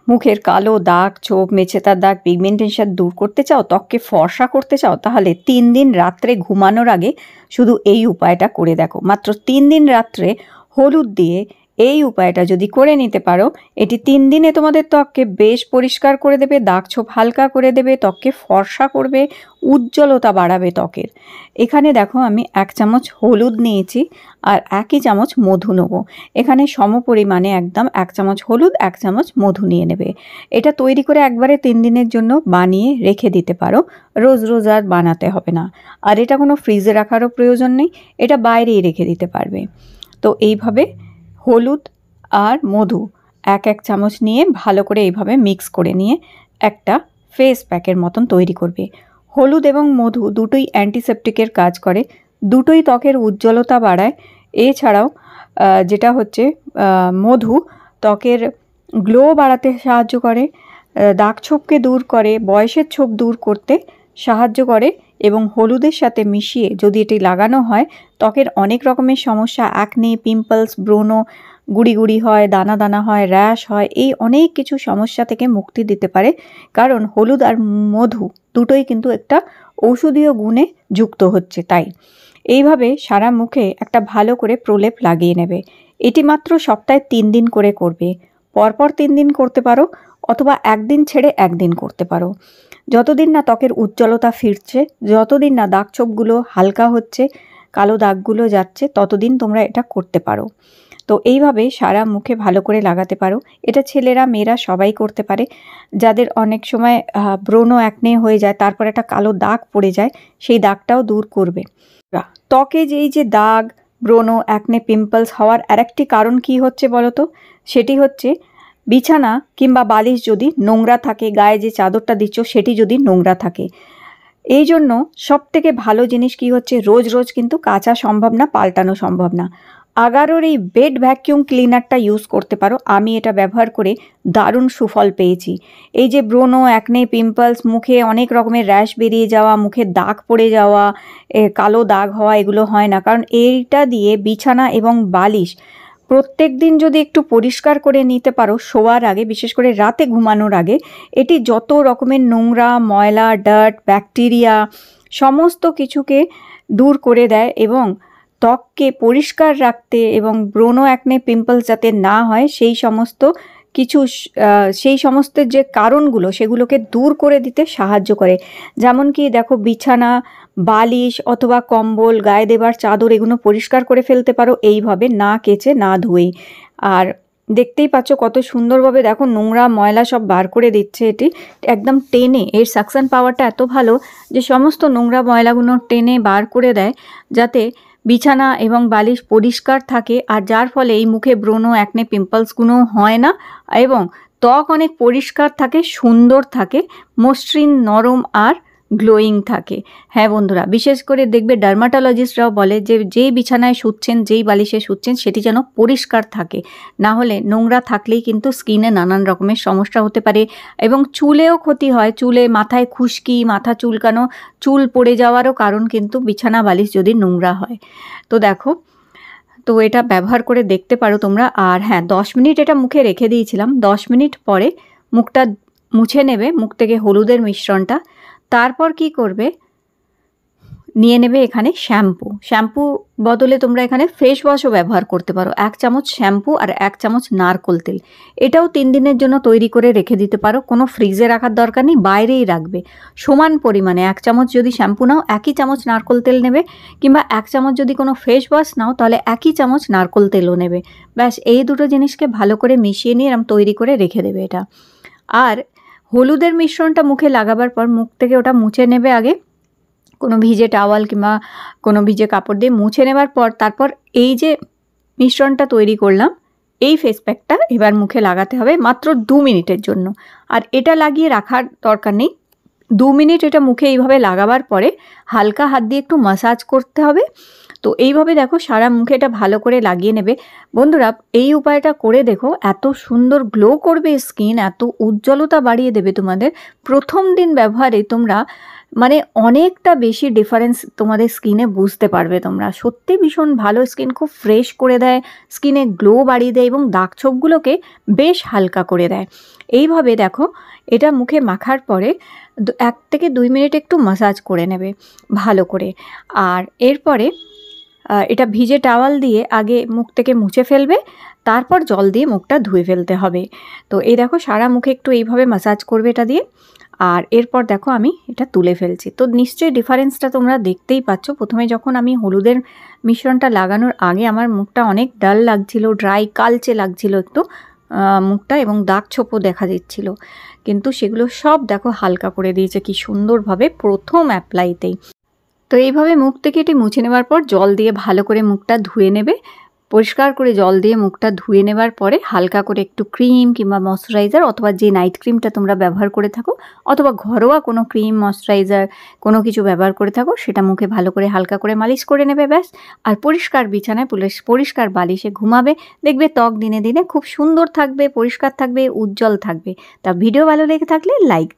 মুখের কালো দাগ, ছোপ, মেছেতার দাগ, পিগমেন্টেশন দূর করতে চাও, ত্বককে ফর্সা করতে চাও, তাহলে 3 দিন রাত্রে ঘুমানোর আগে শুধু এই উপায়টা করে দেখো। মাত্র 3 দিন রাত্রে হলুদ দিয়ে এই উপায়টা যদি করে নিতে পারো, এটি 3 দিনে তোমাদের ত্বককে বেশ পরিষ্কার করে দেবে, দাগ ছোপ হালকা করে দেবে, ত্বককে ফর্সা করবে, উজ্জ্বলতা বাড়াবে ত্বকের। এখানে দেখো আমি 1 চামচ হলুদ নিয়েছি আর 1 চামচ মধু নেব। এখানে সম পরিমাণে একদম 1 চামচ হলুদ 1 চামচ মধু নিয়ে নেবে। এটা তৈরি করে একবারে 3 দিনের জন্য বানিয়ে রেখে দিতে পারো, রোজ রোজ আর বানাতে হবে না। আর এটা কোনো ফ্রিজে রাখারও প্রয়োজন নেই, এটা বাইরেই রেখে দিতে পারবে। তো এইভাবে হলুদ আর মধু 1 চামচ নিয়ে ভালো করে এইভাবে মিক্স করে নিয়ে একটা ফেস প্যাকের মতন তৈরি করবে। হলুদ এবং মধু দুটোই অ্যান্টিসেপটিকের কাজ করে, দুটোই ত্বকের উজ্জ্বলতা বাড়ায়। এছাড়াও যেটা হচ্ছে মধু ত্বকের গ্লো বাড়াতে সাহায্য করে, দাগ ছোপকে দূর করে, বয়সের ছোপ দূর করতে সাহায্য করে এবং হলুদের সাথে মিশিয়ে যদি এটি লাগানো হয়, ত্বকের অনেক রকমের সমস্যা, অ্যাকনে, পিম্পলস, ব্রণ, গুড়ি গুড়ি হয়, দানা দানা হয়, র্যাশ হয়, এই অনেক কিছু সমস্যা থেকে মুক্তি দিতে পারে। কারণ হলুদ আর মধু দুটোই কিন্তু একটা ঔষধীয় গুণে যুক্ত হচ্ছে। তাই এইভাবে সারা মুখে একটা ভালো করে প্রলেপ লাগিয়ে নেবে। এটি মাত্র সপ্তাহে 3 দিন করে করবে। পরপর 3 দিন করতে পারো অথবা 1 দিন ছেড়ে 1 দিন করতে পারো। যতদিন না ত্বকের উজ্জ্বলতা ফিরছে, যতদিন না দাগ ছোপগুলো হালকা হচ্ছে, কালো দাগগুলো যাচ্ছে, ততদিন তোমরা এটা করতে পারো। তো এইভাবে সারা মুখে ভালো করে লাগাতে পারো। এটা ছেলেরা মেয়েরা সবাই করতে পারে। যাদের অনেক সময় ব্রণ অ্যাকনে হয়ে যায়, তারপর একটা কালো দাগ পড়ে যায়, সেই দাগটাও দূর করবে। ত্বকে যে এই যে দাগ, ব্রণ, অ্যাকনে, পিম্পলস হওয়ার আরেকটি কারণ কি হচ্ছে বলো তো? সেটি হচ্ছে বিছানা কিংবা বালিশ যদি নোংরা থাকে, গায়ে যে চাদরটা দিচ্ছ সেটি যদি নোংরা থাকে। এই জন্য সবথেকে ভালো জিনিস কি হচ্ছে, রোজ রোজ কিন্তু কাচা সম্ভব না, পাল্টানো সম্ভব না। আগারোর এই বেড ভ্যাকিউম ক্লিনারটা ইউজ করতে পারো। আমি এটা ব্যবহার করে দারুণ সুফল পেয়েছি। এই যে ব্রণ, অ্যাকনে, পিম্পলস, মুখে অনেক রকমের র্যাশ বেরিয়ে যাওয়া, মুখে দাগ পড়ে যাওয়া, কালো দাগ হওয়া, এগুলো হয় না। কারণ এইটা দিয়ে বিছানা এবং বালিশ প্রত্যেক দিন যদি একটু পরিষ্কার করে নিতে পারো শোয়ার আগে, বিশেষ করে রাতে ঘুমানোর আগে, এটি যত রকমের নোংরা, ময়লা, ডার্ট, ব্যাকটেরিয়া সমস্ত কিছুকে দূর করে দেয় এবং ত্বককে পরিষ্কার রাখতে এবং ব্রণ, অ্যাকনে, পিম্পলস যাতে না হয় সেই সমস্ত কিছু, সেই সমস্ত যে কারণগুলো সেগুলোকে দূর করে দিতে সাহায্য করে। যেমন কি দেখো, বিছানা, বালিশ অথবা কম্বল, গায়ে দেবার চাদর, এগুলো পরিষ্কার করে ফেলতে পারো এইভাবে, না কেচে না ধুয়েই। আর দেখতেই পাচ্ছ কত সুন্দরভাবে দেখো নোংরা ময়লা সব বার করে দিচ্ছে। এটি একদম টেনে, এর সাকশন পাওয়ারটা এত ভালো যে সমস্ত নোংরা ময়লাগুলো টেনে বার করে দেয়, যাতে বিছানা এবং বালিশ পরিষ্কার থাকে। আর যার ফলে এই মুখে ব্রণ, অ্যাকনে, পিম্পলসগুলো হয় না এবং ত্বক অনেক পরিষ্কার থাকে, সুন্দর থাকে, মসৃণ, নরম আর গ্লোয়িং থাকে। হ্যাঁ বন্ধুরা, বিশেষ করে দেখবে ডার্মাটোলজিস্টরাও বলে যে যেই বিছানায় শুচ্ছেন, যেই বালিশে শুচ্ছেন সেটি যেন পরিষ্কার থাকে, না হলে নোংরা থাকলেই কিন্তু স্কিনে নানান রকমের সমস্যা হতে পারে এবং চুলেও ক্ষতি হয়। চুলে, মাথায় খুশকি, মাথা চুলকানো, চুল পড়ে যাওয়ারও কারণ কিন্তু বিছানা বালিশ যদি নোংরা হয়। তো দেখো, তো এটা ব্যবহার করে দেখতে পারো তোমরা। আর হ্যাঁ, 10 মিনিট এটা মুখে রেখে দিয়েছিলাম। 10 মিনিট পরে মুখটা মুছে নেবে, মুখ থেকে হলুদের মিশ্রণটা। তারপর কি করবে, নিয়ে নেবে এখানে শ্যাম্পু। শ্যাম্পু বদলে তোমরা এখানে ফেস ওয়াশও ব্যবহার করতে পারো। 1 চামচ শ্যাম্পু আর 1 চামচ নারকোল তেল, এটাও 3 দিনের জন্য তৈরি করে রেখে দিতে পারো। কোনো ফ্রিজে রাখার দরকার নেই, বাইরেই রাখবে। সমান পরিমাণে 1 চামচ যদি শ্যাম্পু নাও, 1 চামচ নারকোল তেল নেবে, কিংবা 1 চামচ যদি কোনো ফেস ওয়াশ নাও তাহলে 1 চামচ নারকোল তেলও নেবে। ব্যাস, এই দুটো জিনিসকে ভালো করে মিশিয়ে নিয়ে এরকম তৈরি করে রেখে দেবে এটা। আর হলুদের মিশ্রণটা মুখে লাগাবার পর মুখ থেকে ওটা মুছে নেবে আগে, কোনো ভিজে টাওয়াল কিংবা কোনো ভিজে কাপড় দিয়ে মুছে নেবার পর তারপর এই যে মিশ্রণটা তৈরি করলাম, এই ফেস প্যাকটা এবার মুখে লাগাতে হবে মাত্র 2 মিনিটের জন্য। আর এটা লাগিয়ে রাখার দরকার নেই, 2 মিনিট এটা মুখে এইভাবে লাগাবার পরে হালকা হাত দিয়ে একটু মাসাজ করতে হবে। তো এইভাবে দেখো সারা মুখে এটা ভালো করে লাগিয়ে নেবে। বন্ধুরা, এই উপায়টা করে দেখো, এত সুন্দর গ্লো করবে স্কিন, এত উজ্জ্বলতা বাড়িয়ে দেবে তোমাদের। প্রথম দিন ব্যবহারে তোমরা মানে অনেকটা বেশি ডিফারেন্স তোমাদের স্কিনে বুঝতে পারবে তোমরা। সত্যি ভীষণ ভালো, স্কিন খুব ফ্রেশ করে দেয়, স্কিনে গ্লো বাড়িয়ে দেয় এবং দাগ ছোপগুলোকে বেশ হালকা করে দেয়। এইভাবে দেখো এটা মুখে মাখার পরে 1 থেকে 2 মিনিট একটু ম্যাসাজ করে নেবে ভালো করে। আর এরপরে এটা ভিজে টাওয়াল দিয়ে আগে মুখ থেকে মুছে ফেলবে, তারপর জল দিয়ে মুখটা ধুয়ে ফেলতে হবে। তো এই দেখো সারা মুখে একটু এইভাবে ম্যাসাজ করবে এটা দিয়ে। আর এরপর দেখো আমি এটা তুলে ফেলছি। তো নিশ্চয়ই ডিফারেন্সটা তোমরা দেখতেই পাচ্ছ। প্রথমে যখন আমি হলুদের মিশ্রণটা লাগানোর আগে আমার মুখটা অনেক ডাল লাগছিল, ড্রাই কালচে লাগছিল একটু মুখটা, এবং দাগ ছোপও দেখা দিচ্ছিল, কিন্তু সেগুলো সব দেখো হালকা করে দিয়েছে কি সুন্দরভাবে প্রথম অ্যাপ্লাইতেই। তো এইভাবে মুখ থেকে এটি মুছে নেবার পর জল দিয়ে ভালো করে মুখটা ধুয়ে নেবে। পরিষ্কার করে জল দিয়ে মুখটা ধুয়ে নেবার পরে হালকা করে একটু ক্রিম কিংবা ময়শ্চারাইজার অথবা যে নাইট ক্রিমটা তোমরা ব্যবহার করে থাকো, অথবা ঘরোয়া কোনো ক্রিম ময়শ্চারাইজার কোনো কিছু ব্যবহার করে থাকো, সেটা মুখে ভালো করে হালকা করে মালিশ করে নেবে ব্যাস। আর পরিষ্কার বিছানায় পরিষ্কার বালিশে ঘুমাবে। দেখবে ত্বক দিনে দিনে খুব সুন্দর থাকবে, পরিষ্কার থাকবে, উজ্জ্বল থাকবে। তা ভিডিও ভালো লেগে থাকলে লাইক